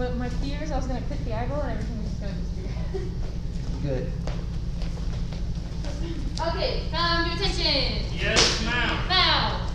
but my fear is I was gonna click the eyeball and everything was just gonna disappear. Good. Okay, come to attention. Yes, ma'am. Bow.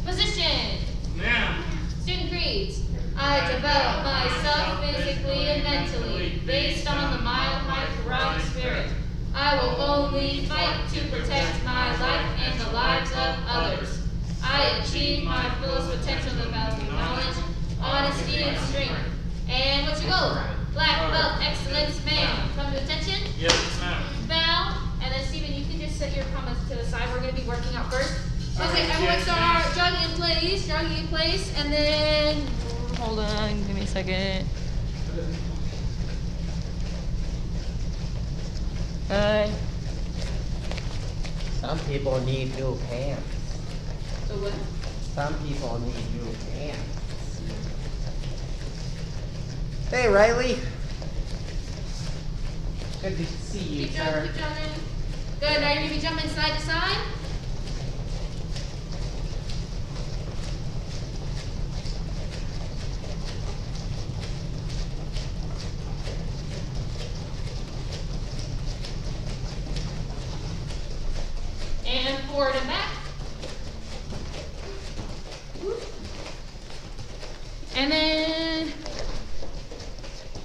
Position. Ma'am. Student creeds. I develop myself physically and mentally based on the mild right spirit. I will only fight to protect my life and the lives of others. I achieve my fullest potential developing knowledge, honesty, and strength. And what's your goal? Black belt excellence, ma'am. Come to attention. Yes, ma'am. Bow. And then Stephen, you can just set your comments to the side. We're going to be working out first. Okay, Alright, everyone yes, start jogging in place, and then, hold on, give me a second. Some people need new pants. So what? Some people need new pants. Hey, Riley. Good to see you, Keep sir. jumping. Good, now you're going to be jumping side to side. And forward and back.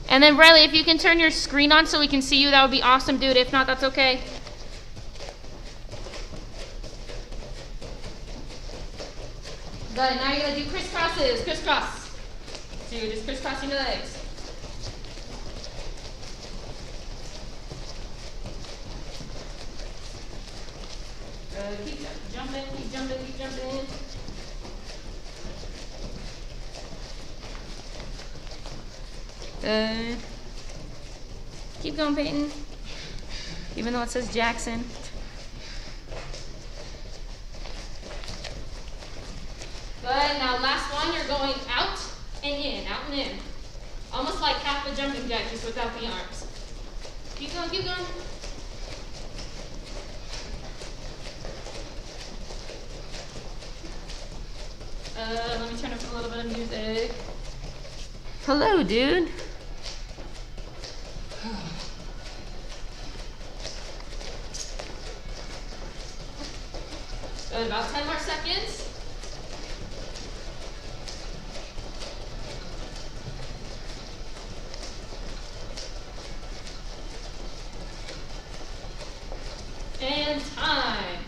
And then Riley, if you can turn your screen on so we can see you, that would be awesome, dude. If not, that's okay. Good, now you're gonna do crisscrosses, crisscross. So you're just crisscrossing your legs. Keep jumping, keep jumping, keep jumping. Keep going, Peyton. Even though it says Jackson. Good, now last one, you're going out and in, out and in. Almost like half a jumping jack, just without the arms. Keep going, keep going. Let me turn up a little bit of music. Hello, dude. Good, about 10 more seconds. And time.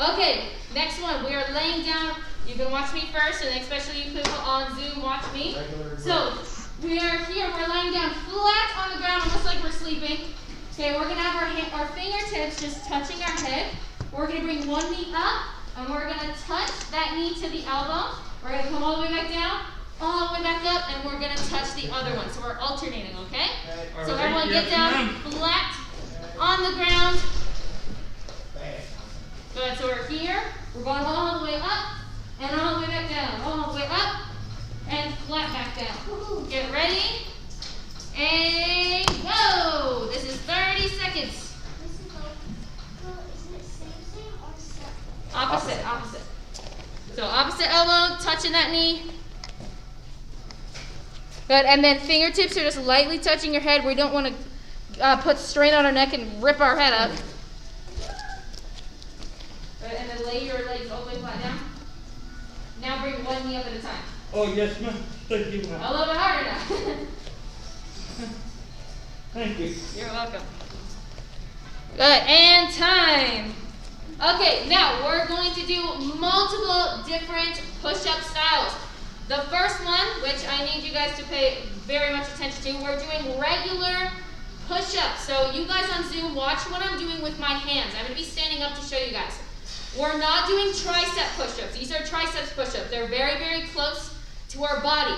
Okay, next one. We are laying down. You can watch me first, and especially you people on Zoom, watch me. So, we are here. We're laying down flat on the ground, almost like we're sleeping. Okay, we're going to have our fingertips just touching our head. We're going to bring one knee up, and we're going to touch that knee to the elbow. We're going to come all the way back down, all the way back up, and we're going to touch the other one. So we're alternating, okay? So everyone get down flat on the ground. Good, so we're here. We're going all the way up, and all the way back down. All the way up, and flat back down. Get ready, and go! This is 30 seconds. Opposite, opposite. So opposite elbow, touching that knee. Good, and then fingertips are just lightly touching your head. We don't want to put strain on our neck and rip our head up. Good, and then lay your legs all the way flat down. Now bring one knee up at a time. Oh, yes, ma'am. Thank you, ma'am. A little bit harder now. Thank you. You're welcome. Good, and time. Okay, now we're going to do multiple different push-up styles. The first one, which I need you guys to pay very much attention to, we're doing regular push-ups. So you guys on Zoom, watch what I'm doing with my hands. I'm going to be standing up to show you guys. We're not doing tricep push-ups. These are triceps push-ups. They're very, very close to our body.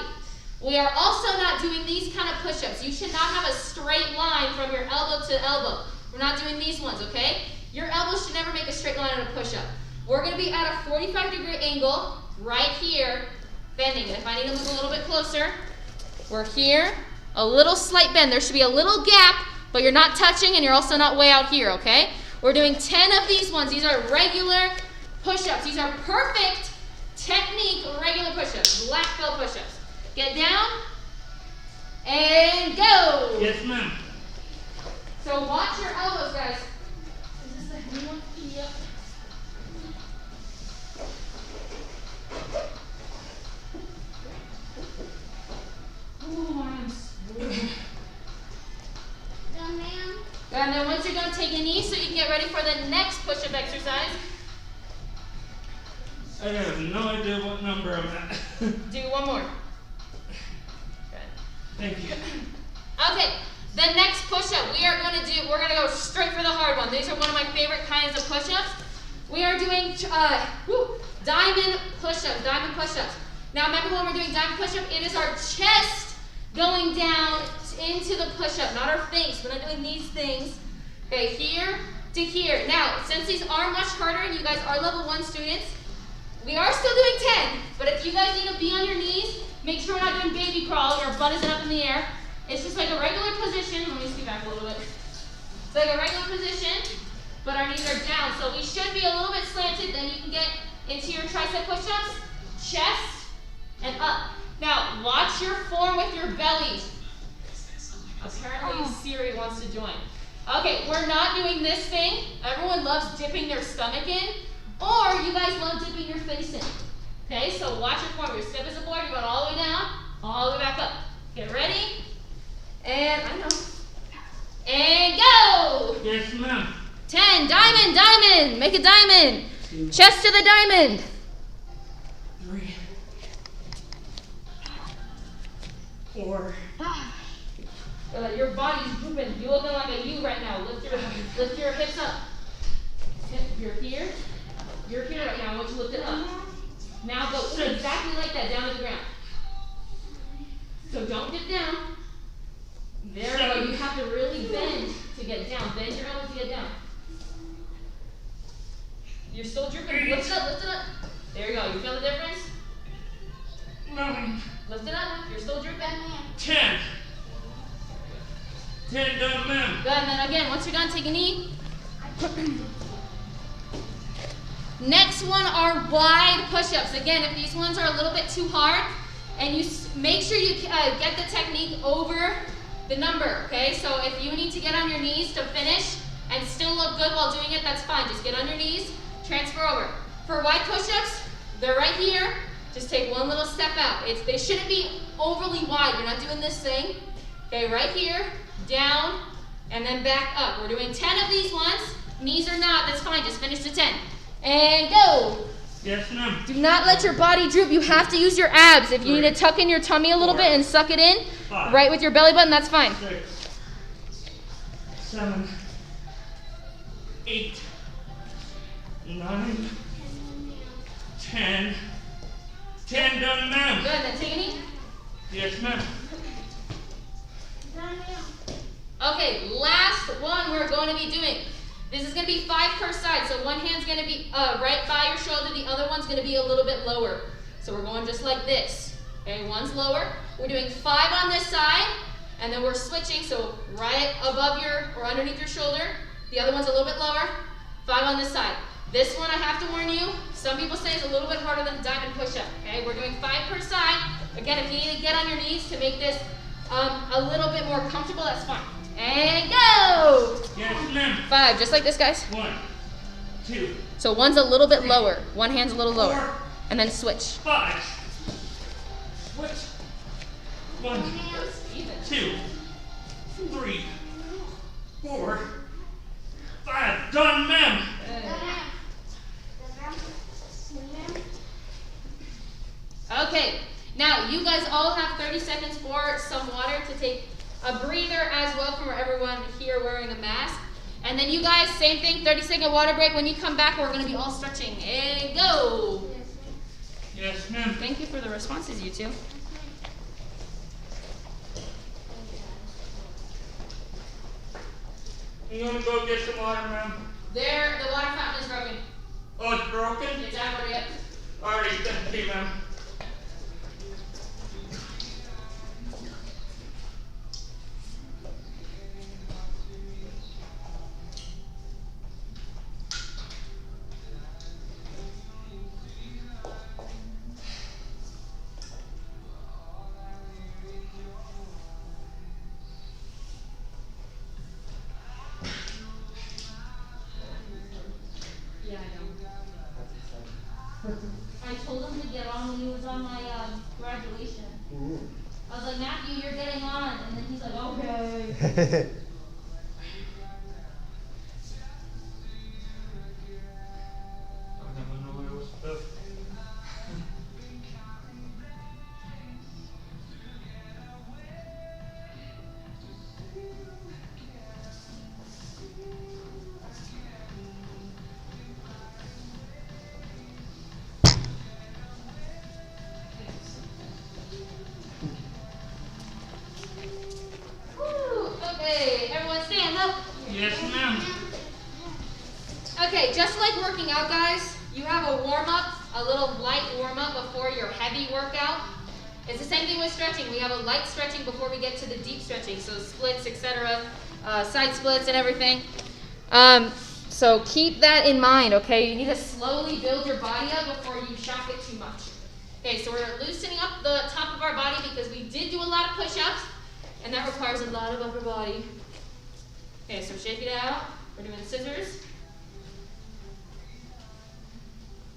We are also not doing these kind of push-ups. You should not have a straight line from your elbow to elbow. We're not doing these ones, okay? Your elbow should never make a straight line on a push-up. We're going to be at a 45-degree angle right here, bending. And if I need to move a little bit closer, we're here, a little slight bend. There should be a little gap, but you're not touching and you're also not way out here, okay? We're doing 10 of these ones. These are regular push-ups. These are perfect technique regular push-ups, black belt push-ups. Get down, And go. Yes, ma'am. So watch your elbows, guys. Is this the heavy one? Yep. Ooh, my arms. Done, ma'am. And then once you're done, take a knee so you can get ready for the next push-up exercise. I have no idea what number I'm at. Do one more. Good. Thank you. Okay, the next push-up we're gonna go straight for the hard one. These are one of my favorite kinds of push-ups. We are doing diamond push-ups, Now remember when we're doing diamond push-up, it is our chest going down into the push-up, not our face. We're not doing these things. Okay, here to here. Now, since these are much harder and you guys are level 1 students, we are still doing 10, but if you guys need to be on your knees, make sure we're not doing baby crawl. Your butt isn't up in the air. It's just like a regular position. Let me scoot back a little bit. It's like a regular position, but our knees are down. So we should be a little bit slanted. Then you can get into your tricep push-ups, chest, and up. Now, watch your form with your belly. Apparently Siri wants to join. Okay, we're not doing this thing. Everyone loves dipping their stomach in, or you guys love dipping your face in. Okay, so watch your form. Your step is a board. You're going all the way down, all the way back up. Get ready. And I know. And go! Yes, ma'am. 10, diamond. Make a diamond. 2, Chest to the diamond. 3, 4. Your body's drooping. You're looking like a U right now. Lift your hips up. You're here. You're here right now. I want you to lift it up. Now go exactly like that, down to the ground. So don't dip down. There we go. You have to really bend to get down. Bend your elbows to get down. You're still dripping. Lift it up. There you go. You feel the difference? 9. Lift it up. You're still dripping. 10. 10 done, ma'am. Good. And then again, once you're done, take a knee. Next one are wide push-ups. Again, if these ones are a little bit too hard, and you make sure you get the technique over the number, okay? So if you need to get on your knees to finish and still look good while doing it, that's fine. Just get on your knees, transfer over. For wide push-ups, they're right here. Just take one little step out. They shouldn't be overly wide. You're not doing this thing. Okay, right here, down, and then back up. We're doing 10 of these ones. Knees or not, that's fine. Just finish the 10. And go. Yes, ma'am. Do not let your body droop. You have to use your abs. If you need to tuck in your tummy a little bit and suck it in, 5, right with your belly button, that's fine. 6, 7, 8, 9, 10. 10 done, ma'am. Good, then take a knee. Yes, ma'am. Done, ma'am. Okay, last one we're going to be doing. This is going to be 5 per side. So one hand's going to be right by your shoulder. The other one's going to be a little bit lower. So we're going just like this. Okay, one's lower. We're doing 5 on this side, and then we're switching. So right above or underneath your shoulder. The other one's a little bit lower. 5 on this side. This one, I have to warn you, some people say it's a little bit harder than the diamond push-up. Okay, we're doing 5 per side. Again, if you need to get on your knees to make this a little bit more comfortable, that's fine. And go! Yes, ma'am. 5, just like this, guys. 1, 2, So one's a little bit lower. One hand's a little lower. 4, And then switch. 5. Switch. 1, 2, 3, 4, 5. Done, ma'am. Okay, now you guys all have 30 seconds for some water to take a breather as well from everyone here wearing a mask. And then you guys, same thing, 30-second water break. When you come back, we're going to be all stretching. And go! Yes, ma'am. Thank you for the responses, you two. You want to go get some water, ma'am? There, the water fountain is broken. Oh, it's broken? It's out already up. Already, thank you, ma'am. I never knew it was tough. Woo. Okay, everyone stand up. Yes, ma'am. Okay, just like working out, guys, you have a warm-up, a little light warm-up before your heavy workout. It's the same thing with stretching. We have a light stretching before we get to the deep stretching, so splits, etc., side splits and everything. So keep that in mind, okay? You need to slowly build your body up before you shock it too much. Okay, so we're loosening up the top of our body because we did do a lot of push-ups, and that requires a lot of upper body. Okay, so shake it out. We're doing scissors.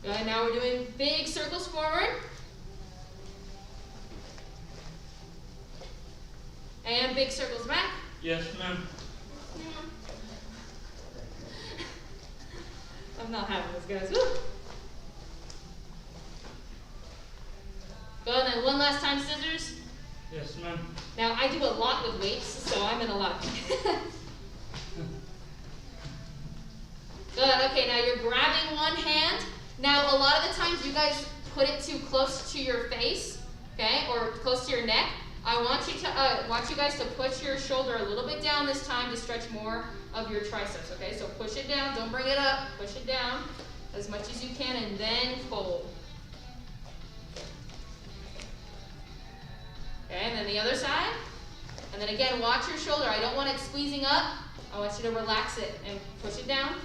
Good, now we're doing big circles forward. And big circles back. Yes, ma'am. I'm not having this, guys. Woo. Good, and then one last time, scissors. Yes, ma'am. Now, I do a lot with weights, so I'm in a lot. Good, okay, now you're grabbing one hand. Now, a lot of the times you guys put it too close to your face, okay, or close to your neck. I want you guys to push your shoulder a little bit down this time to stretch more of your triceps, okay? So push it down, don't bring it up, push it down as much as you can, and then fold. Okay, and then the other side. And then again, watch your shoulder. I don't want it squeezing up. I want you to relax it and push it down.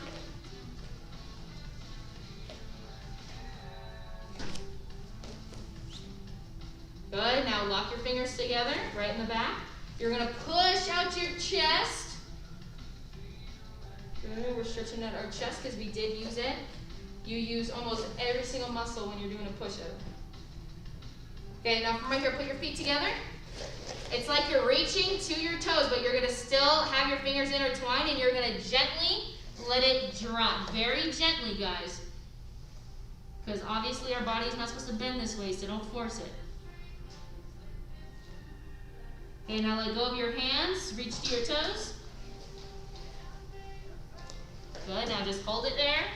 Good, now lock your fingers together, right in the back. You're gonna push out your chest. Good, we're stretching out our chest because we did use it. You use almost every single muscle when you're doing a push-up. Okay, now from right here, put your feet together. It's like you're reaching to your toes, but you're gonna still have your fingers intertwined and you're gonna gently let it drop. Very gently, guys. Because obviously our body's not supposed to bend this way, so don't force it. Okay, now let go of your hands, reach to your toes. Good, now just hold it there.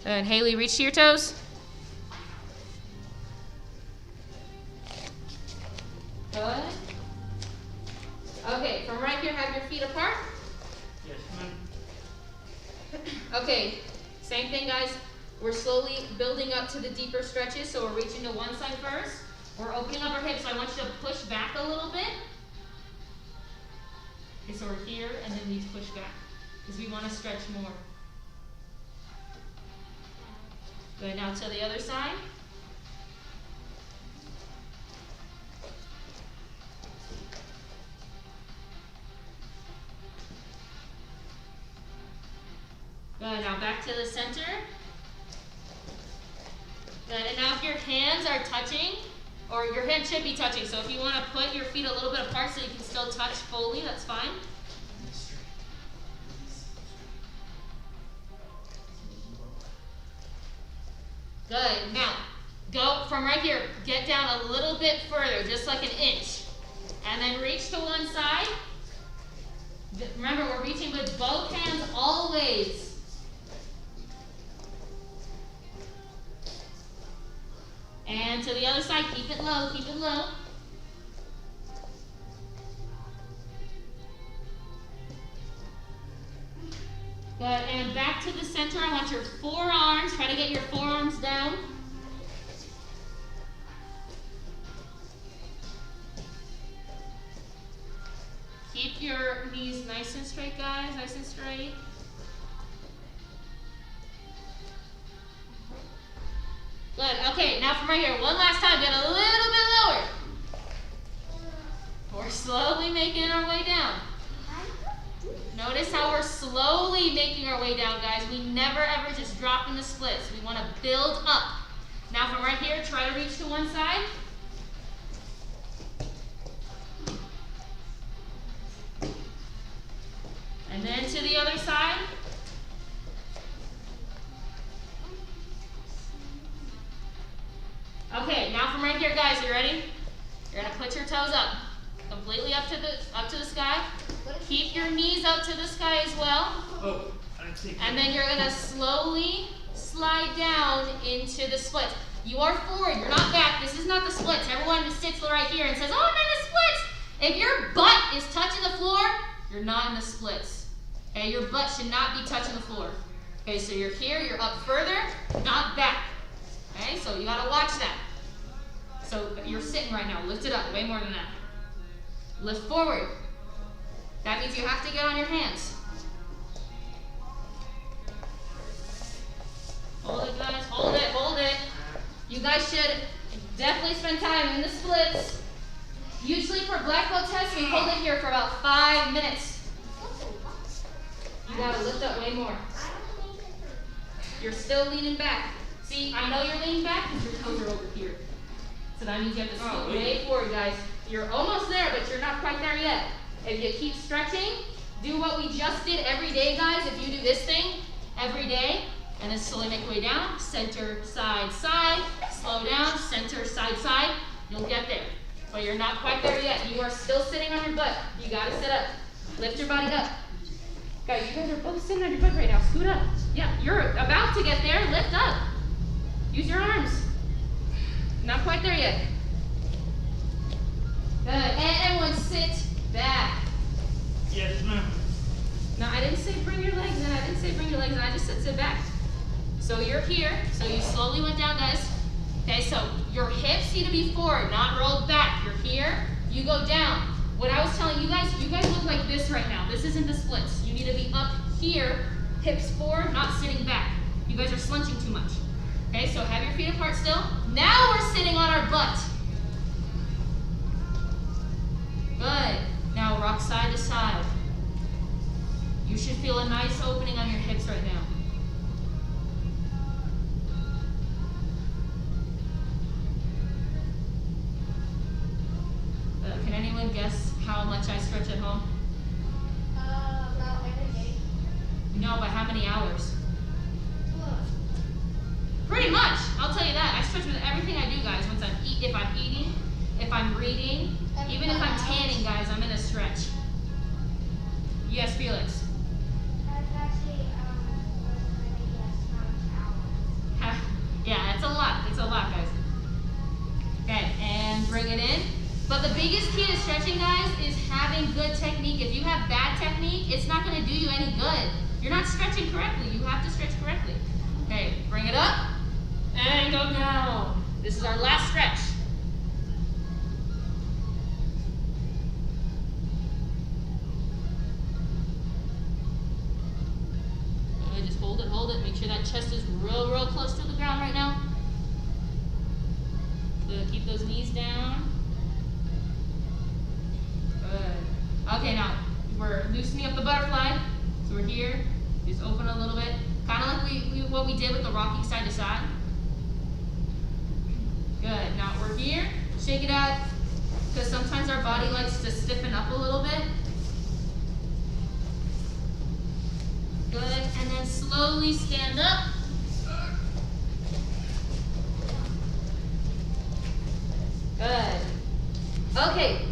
And Haley, reach to your toes. Good. Okay, from right here, have your feet apart. Yes, ma'am. Okay, same thing, guys. We're slowly building up to the deeper stretches, so we're reaching to one side first. We're opening up our hips, so I want you to push back a little bit. Okay, so we're here, and then we push back, because we want to stretch more. Good, now to the other side. Good, now back to the center. Good, and now if your hands are touching, or your hands should be touching, so if you want to put your feet a little bit apart so you can still touch fully, that's fine. Good, now go from right here, get down a little bit further, just like an inch, and then reach to one side. Remember, we're reaching with both hands always. And to the other side, keep it low, keep it low. Good, and back to the center. I want your forearms, try to get your forearms down. Keep your knees nice and straight, guys, nice and straight. Good, okay, now from right here, one last time, get a little bit lower. We're slowly making our way down. Notice how we're slowly making our way down, guys. We never ever just drop in the splits. We want to build up. Now from right here, try to reach to one side. Okay, now from right here, guys, you ready? You're gonna put your toes up, completely up to the sky. Keep your knees up to the sky as well. Oh, I see. And then you're gonna slowly slide down into the splits. You are forward, you're not back. This is not the splits. Everyone just sits right here and says, oh, I'm in the splits. If your butt is touching the floor, you're not in the splits. Okay, your butt should not be touching the floor. Okay, so you're here, you're up further, not back. Okay, so you gotta watch that. So you're sitting right now, lift it up, way more than that. Lift forward. That means you have to get on your hands. Hold it, guys, hold it, hold it. You guys should definitely spend time in the splits. Usually for black belt tests, we hold it here for about 5 minutes. You gotta lift up way more. You're still leaning back. See, I know you're leaning back because your toes are over here. So that means you have to scoot way forward, guys. You're almost there, but you're not quite there yet. If you keep stretching, do what we just did every day, guys. If you do this thing every day, and then slowly make your way down, center, side, side, slow down, center, side, side, you'll get there. But you're not quite there yet. You are still sitting on your butt. You gotta sit up. Lift your body up. Guys, you guys are both sitting on your butt right now. Scoot up. Yeah, you're about to get there. Lift up. Use your arms. Not quite there yet. Good. And everyone sit back. Yes, ma'am. No, I didn't say bring your legs in. I didn't say bring your legs in. I just said sit back. So you're here. So you slowly went down, guys. Okay, so your hips need to be forward, not rolled back. You're here. You go down. What I was telling you guys look like this right now. This isn't the splits. You need to be up here, hips forward, not sitting back. You guys are slouching too much. Okay, so have your feet apart still. Now we're sitting on our butt. Good. Now rock side to side. You should feel a nice opening on your hips right now. Can anyone guess how much I stretch at home? About every day. No, but how many hours? Pretty much. I'll tell you that. I stretch with everything I do, guys. If I'm eating, if I'm reading, even if I'm tanning, guys, I'm in a stretch. Yes, Felix. That's actually Yeah, it's a lot. It's a lot, guys. Okay, and bring it in. But the biggest key to stretching, guys, is having good technique. If you have bad technique, it's not going to do you any good. You're not stretching correctly. You have to stretch correctly. Okay, bring it up and go down. This is our last stretch. Just hold it. Make sure that chest is real close to the ground right now. Good. Keep those knees down. Good. Okay, now we're loosening up the butterfly. So we're here. Just open a little bit. Kind of like what we did with the rocking side to side. Good. Now we're here. Shake it out. Because sometimes our body likes to stiffen up a little bit. Good. And then slowly stand up. Good. Okay.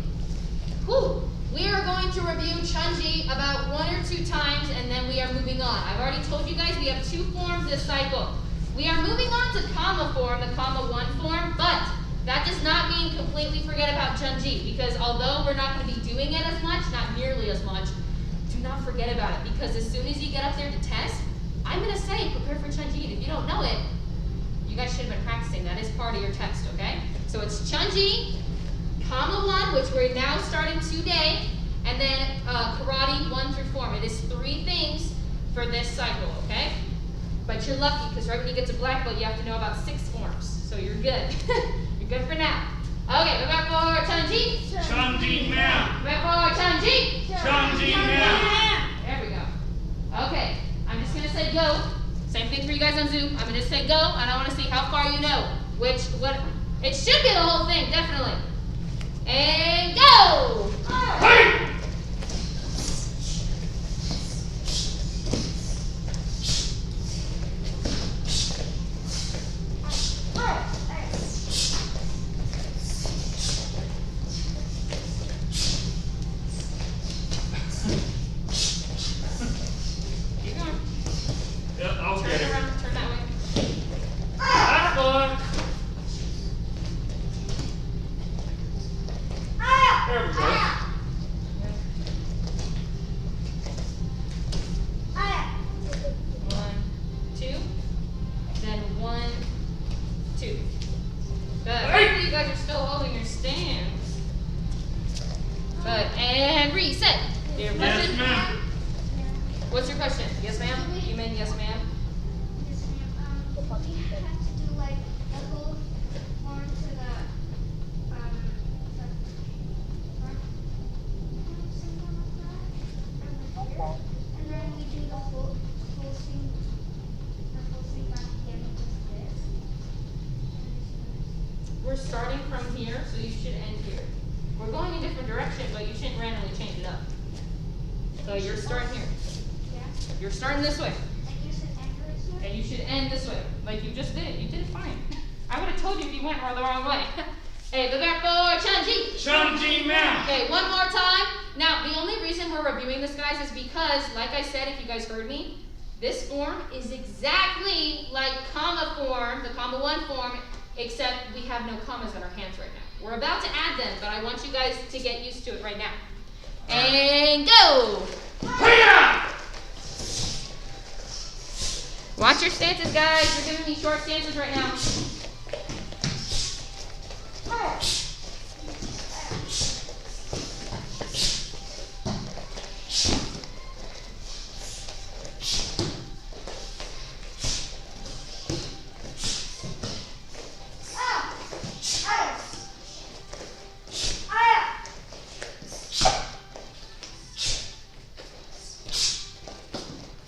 Whew. We are going to review Chunji about 1 or 2 times, and then we are moving on. I've already told you guys we have 2 forms this cycle. We are moving on to Kama form, the Kama 1 form, but that does not mean completely forget about Chunji, because although we're not going to be doing it as much, not nearly as much, do not forget about it, because as soon as you get up there to test, I'm going to say prepare for Chunji, and if you don't know it, you guys should have been practicing. That is part of your test, okay? So it's Chunji, Kama 1, which we're now starting today, and then Karate 1 through 4. It is 3 things for this cycle, okay? But you're lucky, because right when you get to black belt, you have to know about 6 forms. So you're good. You're good for now. Okay, we're back for Chunji. Chunji, ma'am. Back for Chunji. Chunji, ma'am. There we go. Okay, I'm just going to say go. Same thing for you guys on Zoom. I'm going to say go, and I want to see how far you know. It should be the whole thing, definitely. And go! Hey! reset. Your Yes, question? ma'am. What's your question? Yes, ma'am? You mean yes, ma'am? Yes, ma'am. We have to do like the whole form to the front, something like that. And then we do the whole thing back again with just this. We're starting from here, so you should end here. We're going a different direction, but you shouldn't randomly change it up. So you're starting here. Yeah. You're starting this way, And you should enter it here. and you should end this way, like you just did. You did it fine. I would have told you if you went the wrong way. Hey, go back for Chunji. Chunji, ma'am. Okay, one more time. Now, the only reason we're reviewing this, guys, is because, like I said, if you guys heard me, this form is exactly like comma form, the comma 1 form, except we have no commas in our hands right now. We're about to add them, but I want you guys to get used to it right now. And go! Hiya! Watch your stances, guys. You're giving me short stances right now.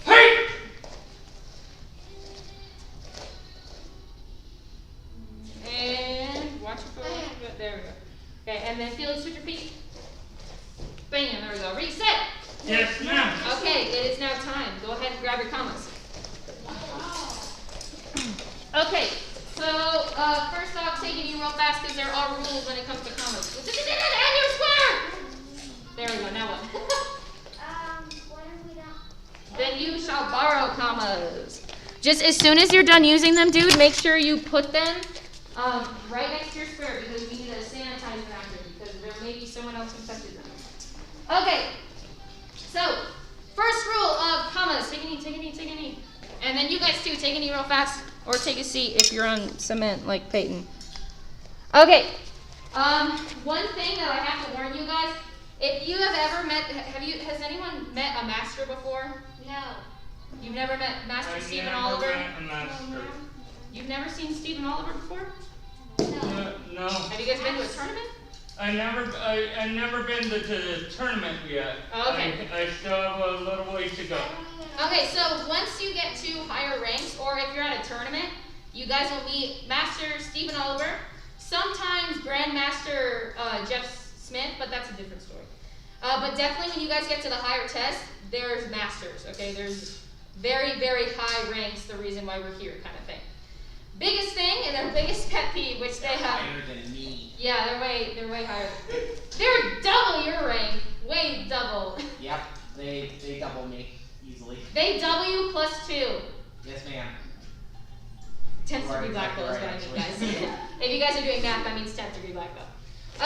Hey! And watch your foot. There we go. Okay, and then feel it switch your feet. Bam, there we go. Reset. Yes, ma'am. Okay, it is now time. Go ahead and grab your commas. Okay, so first off, take it easy real fast because there are rules when it comes to commas. And your square! There we go, now what? What if we don't? Then you shall borrow commas. Just as soon as you're done using them, dude, make sure you put them right next to your square because we need to sanitize them after because there may be someone else infected them. Okay, so first rule of commas. Take a knee, take a knee, take a knee. And then you guys too, take a knee real fast or take a seat if you're on cement like Peyton. Okay, one thing that I have to warn you guys, if you have ever met, has anyone met a master before? No. You've never met Master I Stephen never Oliver? met a master. You've never seen Stephen Oliver before? No. Have you guys been to a tournament? I never been to the tournament yet. Okay. I still have a little ways to go. Okay, so once you get to higher ranks, or if you're at a tournament, you guys will meet Master Stephen Oliver, sometimes Grandmaster Jeff Smith, but that's a different story. But definitely when you guys get to the higher test, there's masters, okay? There's very, very high ranks, the reason why we're here kind of thing. Biggest thing, and their biggest pet peeve, which they have. Higher than me. Yeah, they're way higher. They're double your rank, way double. Yep, they double me easily. They double you +2. Yes, ma'am. 10th You are degree black belt is exactly what I right, mean, guys. If you guys are doing math, that means 10th degree black belt.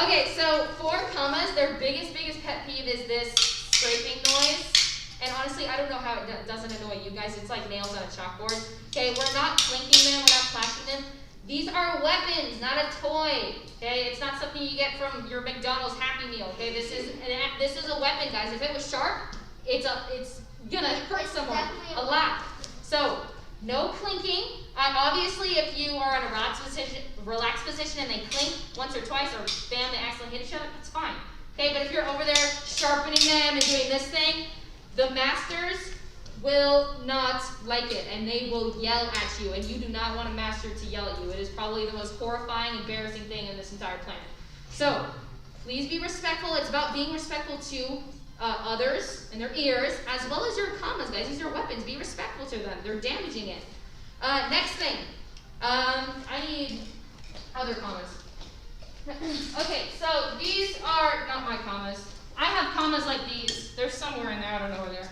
Okay, so for commas, their biggest pet peeve is this scraping noise. And honestly, I don't know how it doesn't annoy you guys. It's like nails on a chalkboard. Okay, we're not clinking them, we're not clashing them. These are weapons, not a toy. Okay, it's not something you get from your McDonald's Happy Meal. Okay, this is a weapon, guys. If it was sharp, it's gonna hurt someone a lot. So no clinking. Obviously, if you are in a relaxed position and they clink once or twice, or bam, they accidentally hit each other, that's fine. Okay, but if you're over there sharpening them and doing this thing, the masters will not like it, and they will yell at you, and you do not want a master to yell at you. It is probably the most horrifying, embarrassing thing in this entire planet. So, please be respectful. It's about being respectful to others and their ears, as well as your commas, guys. These are weapons. Be respectful to them. They're damaging it. Next thing. I need other commas. Okay, so these are not my commas. I have commas like these. They're somewhere in there. I don't know where they are.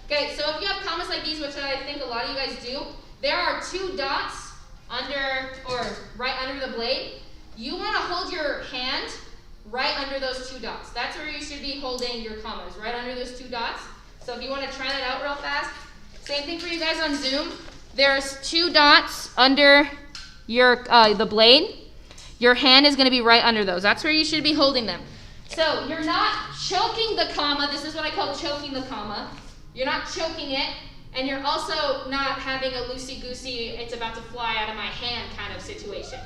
Okay, so if you have commas like these, which I think a lot of you guys do, there are 2 dots under, or right under the blade. You want to hold your hand right under those 2 dots. That's where you should be holding your commas, right under those 2 dots. So if you want to try that out real fast, same thing for you guys on Zoom. There's 2 dots under your the blade. Your hand is going to be right under those. That's where you should be holding them. So you're not choking the comma. This is what I call choking the comma. You're not choking it, and you're also not having a loosey-goosey, it's about to fly out of my hand kind of situation.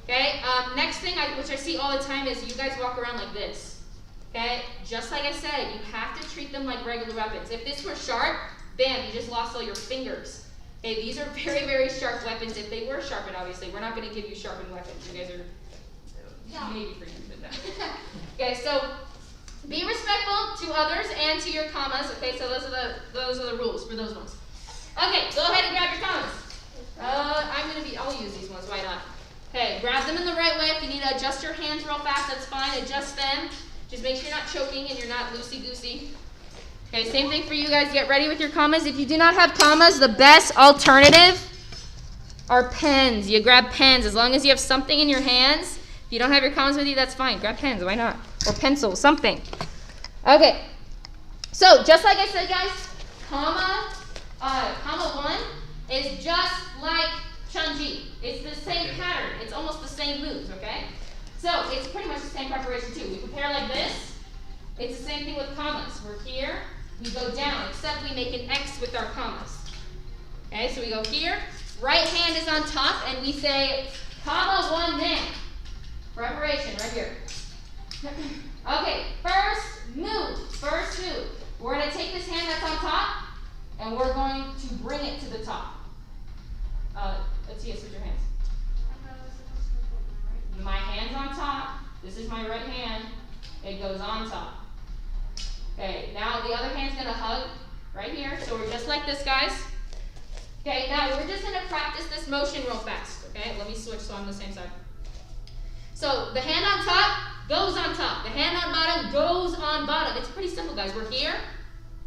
Okay, next thing, which I see all the time, is you guys walk around like this. Okay, just like I said, you have to treat them like regular weapons. If this were sharp, bam, you just lost all your fingers. Okay, these are very, very sharp weapons. If they were sharpened, obviously, we're not going to give you sharpened weapons. You guys are maybe free to do that. Okay, so be respectful to others and to your commas. Okay, so those are the rules for those ones. Okay, go ahead and grab your commas. I'll use these ones. Why not? Okay, grab them in the right way. If you need to adjust your hands real fast, that's fine. Adjust them. Just make sure you're not choking and you're not loosey-goosey. Okay, same thing for you guys. Get ready with your commas. If you do not have commas, the best alternative are pens. You grab pens. As long as you have something in your hands. If you don't have your commas with you, that's fine. Grab pens. Why not? Or pencils, something. Okay. So, just like I said, guys, comma 1 is just like Chunji. It's the same pattern. It's almost the same moves, okay? So, it's pretty much the same preparation, too. We prepare like this. It's the same thing with commas. We're here. We go down, except we make an X with our commas. Okay, so we go here. Right hand is on top, and we say, comma 1 man. Preparation, right here. Okay, first move. We're going to take this hand that's on top, and we're going to bring it to the top. Let's see, switch your hands. My hand's on top. This is my right hand. It goes on top. Okay, now the other hand's going to hug right here. So we're just like this, guys. Okay, now we're just going to practice this motion real fast. Okay, let me switch so I'm on the same side. So the hand on top goes on top. The hand on bottom goes on bottom. It's pretty simple, guys. We're here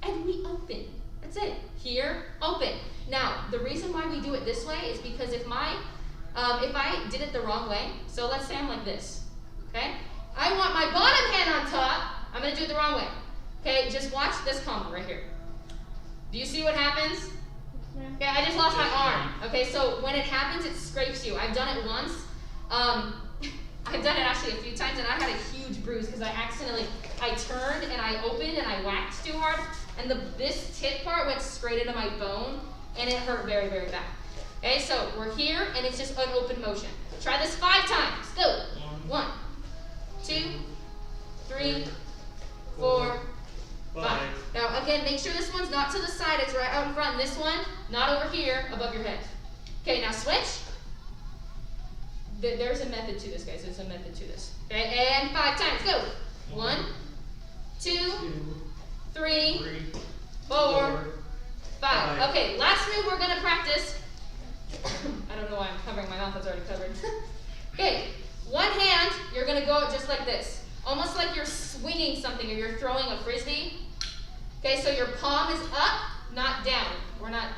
and we open. That's it. Here, open. Now, the reason why we do it this way is because if I did it the wrong way, so let's say I'm like this, okay? I want my bottom hand on top. I'm going to do it the wrong way. Okay, just watch this comma right here. Do you see what happens? Okay, I just lost my arm. Okay, so when it happens, it scrapes you. I've done it once. I've done it actually a few times, and I had a huge bruise because I turned and I opened and I whacked too hard, and this tip part went straight into my bone, and it hurt very, very bad. Okay, so we're here, and it's just an open motion. Try this 5 times. Go. 1, 2, 3, 4, 5. Now, again, make sure this one's not to the side. It's right out in front. This one, not over here, above your head. Okay, now switch. There's a method to this, guys. There's a method to this. Okay, and 5 times. Go. 1, 2, 3, 4, 5. Okay, last move we're going to practice. I don't know why I'm covering my mouth. That's already covered. Okay, one hand, you're going to go just like this. Almost like you're swinging something or you're throwing a frisbee. Okay, so your palm is up, not down. We're not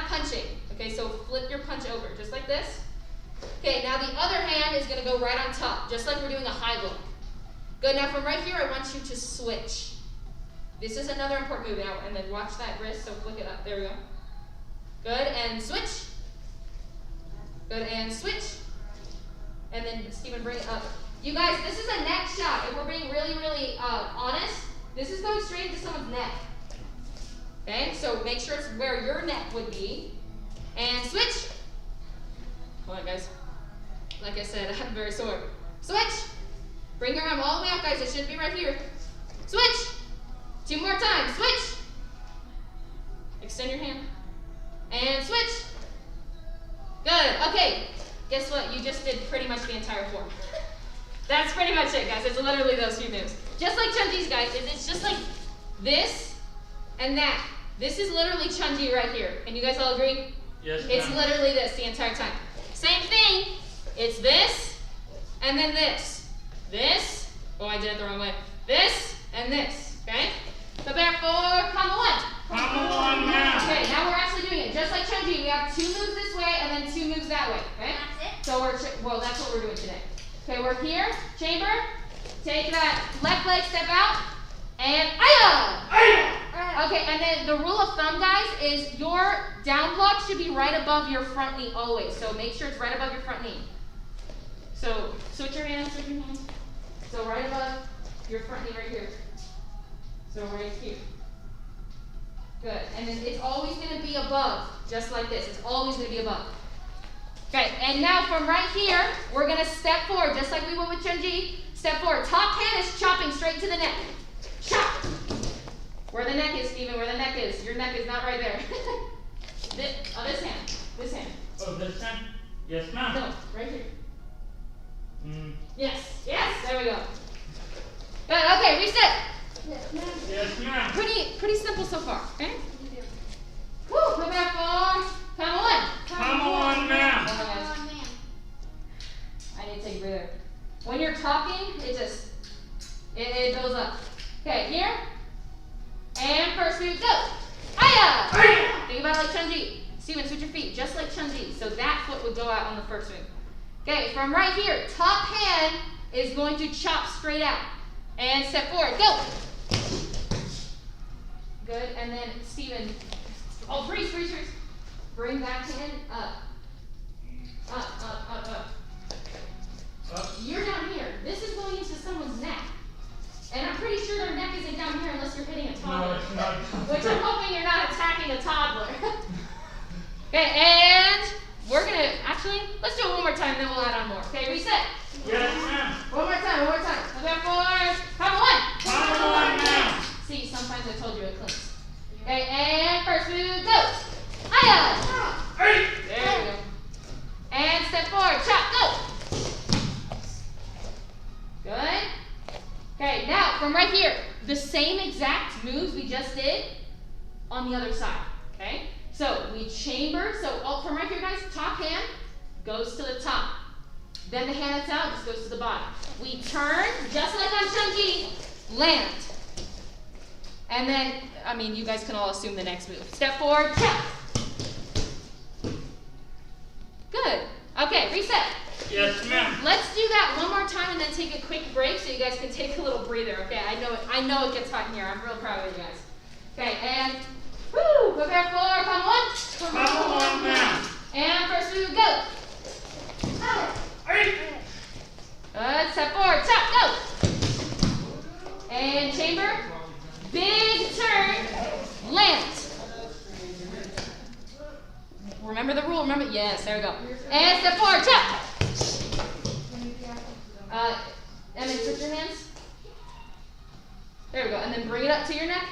punching. Okay, so flip your punch over, just like this. Okay, now the other hand is going to go right on top, just like we're doing a high blow. Good, now from right here, I want you to switch. This is another important move now, and then watch that wrist, so flick it up. There we go. Good, and switch. Good, and switch. And then, Stephen, bring it up. You guys, this is a neck shot. If we're being really, really honest, this is going straight into someone's neck. Okay, so make sure it's where your neck would be. And switch. Hold on, guys. Like I said, I'm very sore. Switch. Bring your arm all the way out, guys. It should be right here. Switch. 2 more times. Switch. Extend your hand. And switch. Good. Okay. Guess what? You just did pretty much the entire form. That's pretty much it, guys. It's literally those few moves. Just like Chunji's, guys. It's just like this and that. This is literally Chunji right here. Can you guys all agree? Yes, It's ma'am. literally this the entire time. Same thing. It's this and then this. This. Oh, I did it the wrong way. This and this. Okay? Prepare for combo 1. Combo 1 now. Okay, now we're actually doing it just like Chunji. We have 2 moves this way and then 2 moves that way. Okay? That's it? So that's what we're doing today. Okay, we're here, chamber. Take that left leg, step out, and aya! Okay, and then the rule of thumb, guys, is your down block should be right above your front knee always. So make sure it's right above your front knee. So switch your hands, switch your hands. So right above your front knee right here. So right here. Good. And then it's always going to be above, just like this. It's always going to be above. Okay, and now from right here, we're going to step forward, just like we went with Chunji. Step forward. Top hand is chopping straight to the neck. Chop. Where the neck is, Stephen, where the neck is. Your neck is not right there. This hand. This hand. Oh, this hand? Yes, ma'am. No, right here. Yes, yes, there we go. Good, okay, reset. Yes, ma'am. Pretty simple so far, okay? Woo, come back forward. Come on. Come on, ma'am. I need to take a breather. When you're talking, it goes up. Okay, here. And first move, go. Hiya! Think about it like Chunji. Steven, switch your feet, just like Chunji. So that foot would go out on the first move. Okay, from right here, top hand is going to chop straight out. And step forward, go. Good, and then Steven, freeze. Bring that hand up. Up. You're down here. This is going into someone's neck. And I'm pretty sure their neck isn't down here unless you're hitting a toddler. No, it's not. Which I'm hoping you're not attacking a toddler. Okay, and we're going to, let's do it one more time, then we'll add on more. Okay, reset. Yes, ma'am. One more time. Come back forward. Come on. Come on, ma'am. See, sometimes I told you it clinks. Okay, and first move, go. Hiya. There we go. And step forward, chop, go. Good. Okay, now from right here, the same exact moves we just did on the other side. Okay? So we chamber, from right here, guys, top hand goes to the top. Then the hand that's out just goes to the bottom. We turn, just like on Chunji, land. And then, you guys can all assume the next move. Step forward, chop. Good. Okay, reset. Yes, ma'am. Let's do that one more time and then take a quick break so you guys can take a little breather. Okay, I know it gets hot in here. I'm real proud of you guys. Okay, and woo, go back forward. Come on. Come on, ma'am. And first move, go. Good. Step forward. Chop. Go. And chamber. Big turn. Land. Remember the rule. Yes, there we go. And step forward. Chop. Emmett, put your hands. There we go. And then bring it up to your neck.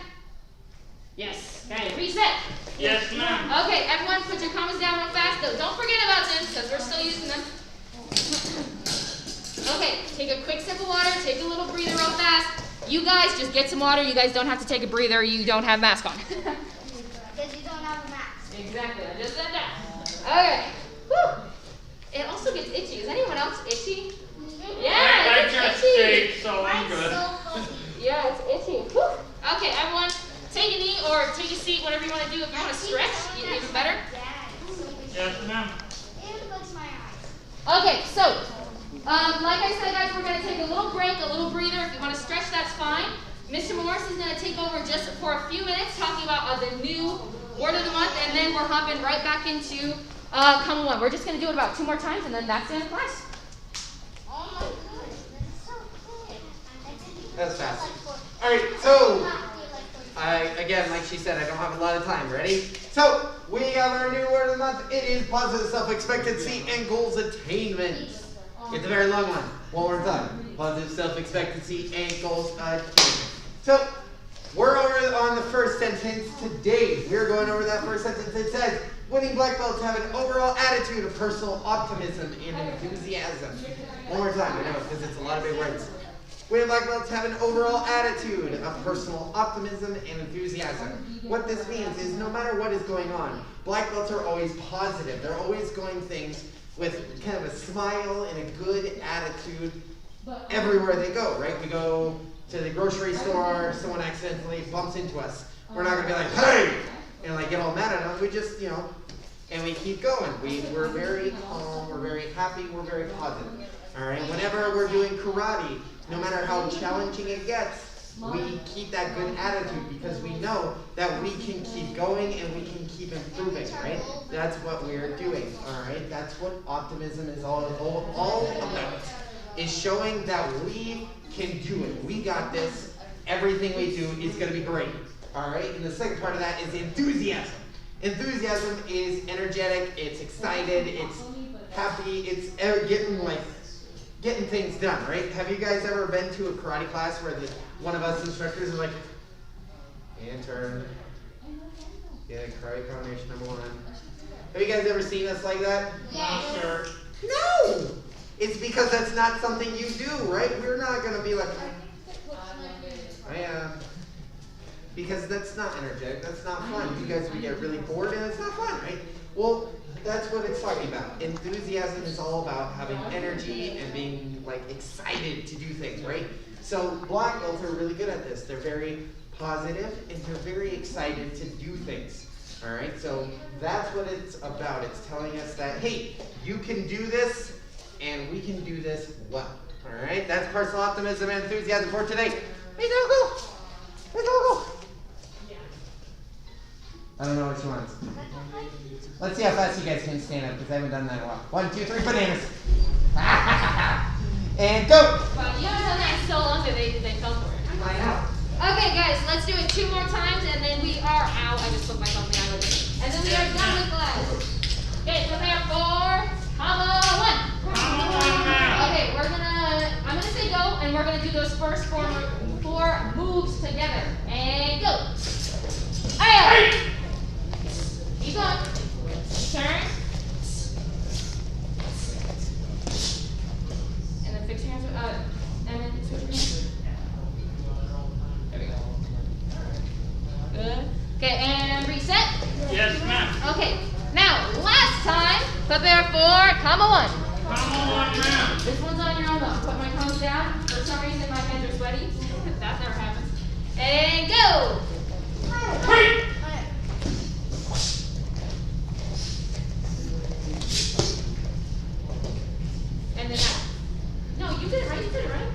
Yes. Okay. Reset. Yes, ma'am. Okay, everyone, put your comments down real fast. Don't forget about them because we're still using them. Okay, take a quick sip of water. Take a little breather real fast. You guys just get some water. You guys don't have to take a breather. You don't have mask on. Because you don't have a mask. Exactly. I just said that. Okay. Whew. It also gets itchy. Is anyone else itchy? Yeah, I it's just itchy. stayed, so I'm Mine's good. so fuzzy. Yeah, it's itchy. Whew. Okay, everyone, take a knee or take a seat, whatever you want to do. If you want to stretch, even better. Yes, ma'am. It looks my eyes. Okay, so, like I said, guys, we're going to take a little break, a little breather. If you want to stretch, that's fine. Mr. Morris is going to take over just for a few minutes talking about the new word of the month, and then we're hopping right back into Come On. We're just going to do it about 2 more times, and then that's the end of class. Oh my goodness, that's so quick. That's fast. Alright, so, again, like she said, I don't have a lot of time. Ready? So, we have our new word of the month. It is positive self-expectancy and goals attainment. It's a very long one. One more time. Positive self-expectancy and goals attainment. So, we're over on the first sentence today. We're going over that first sentence. It says, winning black belts have an overall attitude of personal optimism and enthusiasm. One more time, I know, because it's a lot of big words. Winning black belts have an overall attitude of personal optimism and enthusiasm. What this means is no matter what is going on, black belts are always positive. They're always going things with kind of a smile and a good attitude everywhere they go, right? We go to the grocery store, someone accidentally bumps into us. We're not going to be like, hey! And like get all mad at them. We just, and we keep going. We're very calm, we're very happy, we're very positive. All right? Whenever we're doing karate, no matter how challenging it gets, we keep that good attitude because we know that we can keep going and we can keep improving, right? That's what we're doing, all right? That's what optimism is all about. Is showing that we can do it. We got this. Everything we do is going to be great. All right? And the second part of that is enthusiasm. Enthusiasm is energetic, it's excited, it's happy, it's getting things done, right? Have you guys ever been to a karate class where one of us instructors is like, and turn. Yeah, karate combination number 1. Have you guys ever seen us like that? Yes, sir. No! It's because that's not something you do, right? We're not going to be like, because that's not energetic, that's not fun. You guys would get really bored and it's not fun, right? Well, that's what it's talking about. Enthusiasm is all about having energy and being like excited to do things, right? So black belts are really good at this. They're very positive and they're very excited to do things. All right, so that's what it's about. It's telling us that, hey, you can do this and we can do this well. All right, that's personal optimism and enthusiasm for today. Hey, go. Where's the logo? I don't know which ones. Let's see how fast you guys can stand up because I haven't done that in a while. 1, 2, 3, bananas. And go. Wow, you haven't done that in so long that they fell for it. I know. Okay, guys, let's do it 2 more times and then we are out. I just put myself behind with it. And then we are done with class. Okay, prepare for combo 1. Okay, I'm gonna say go and we're gonna do those first 4 moves together. And go. Hey! Keep going. Turn. And then fix your hands. And then switch your hands. There we go. Good. Okay, and reset. Yes, ma'am. Okay, now last time, prepare for combo 1. Combo 1 now. This one's on your own though. Put my thumbs down. For some reason, my hands are sweaty. That never happens. And go. Wait. And then out. No, you did it right. You did it right.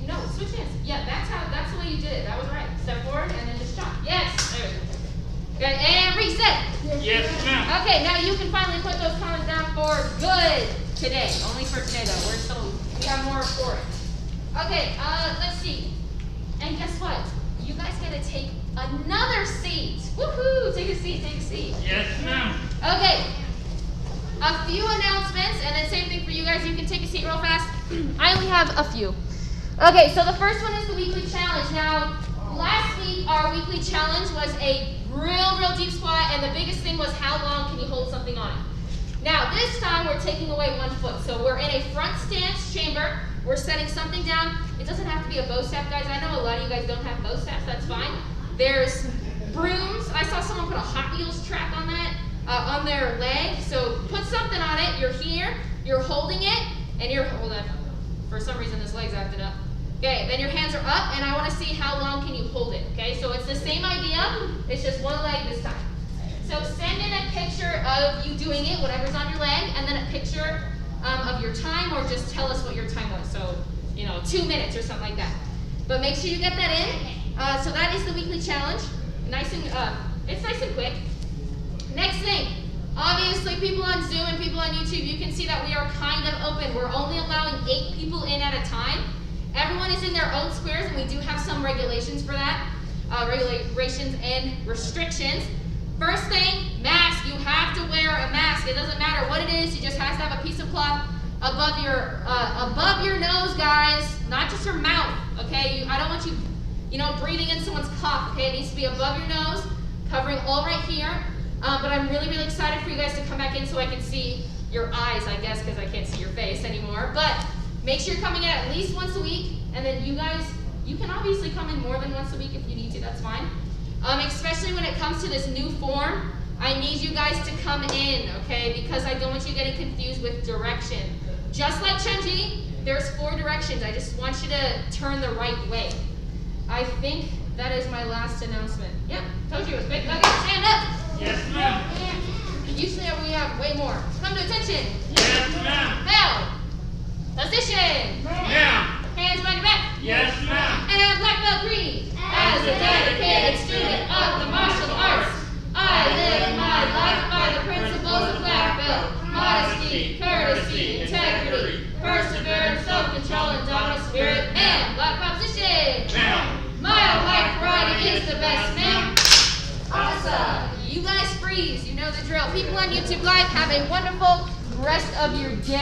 No, switch hands. Yeah, that's the way you did it. That was right. Step forward and then just chop. Yes. There we go. Okay, and reset. Yes, ma'am. Okay, now you can finally put those comments down for good today. Only for today though. We have more for it. Okay, let's see. And guess what? You guys get to take another seat. Woohoo! Take a seat, take a seat. Yes, ma'am. Okay. A few announcements, and then same thing for you guys. You can take a seat real fast. I only have a few. Okay, so the first one is the weekly challenge. Now, last week our weekly challenge was a real deep squat, and the biggest thing was how long can you hold something on it. Now, this time we're taking away 1 foot. So we're in a front stance chamber. We're setting something down. It doesn't have to be a bow staff, guys. I know a lot of you guys don't have bow staffs. That's fine. There's brooms. I saw someone put a Hot Wheels track on that, on their leg. So put something on it. You're here. You're holding it, and you're hold on. For some reason, this leg's acted up. Okay, then your hands are up, and I want to see how long can you hold it. Okay, so it's the same idea. It's just 1 leg this time. So send in a picture of you doing it, whatever's on your leg, and then a picture of your time, or just tell us what your time was. So, 2 minutes or something like that. But make sure you get that in. So that is the weekly challenge. It's nice and quick. Next thing, obviously people on Zoom and people on YouTube, you can see that we are kind of open. We're only allowing 8 people in at a time. Everyone is in their own squares, and we do have some regulations for that. Regulations and restrictions. First thing, mask. You have to wear a mask. It doesn't matter what it is. You just have to have a piece of cloth above your nose, guys. Not just your mouth, okay? I don't want you, breathing in someone's cough, okay? It needs to be above your nose, covering all right here. But I'm really excited for you guys to come back in so I can see your eyes, I guess, because I can't see your face anymore. But make sure you're coming in at least once a week. And then you guys, you can obviously come in more than once a week if you need to. That's fine. Especially when it comes to this new form, I need you guys to come in, okay? Because I don't want you getting confused with direction. Just like Chunji, there's 4 directions. I just want you to turn the right way. I think that is my last announcement. Yep, told you it was big. Okay, stand up. Yes, ma'am. Usually we have way more. Come to attention. Yes, ma'am. Now, position. Ma'am. Hands behind your back. Yes, ma'am. And black belt green. As a dedicated student of the martial arts, I live my life by the principles of black belt. Modesty, courtesy, integrity, perseverance, self-control, and dominance the drill. People on YouTube Live, have a wonderful rest of your day.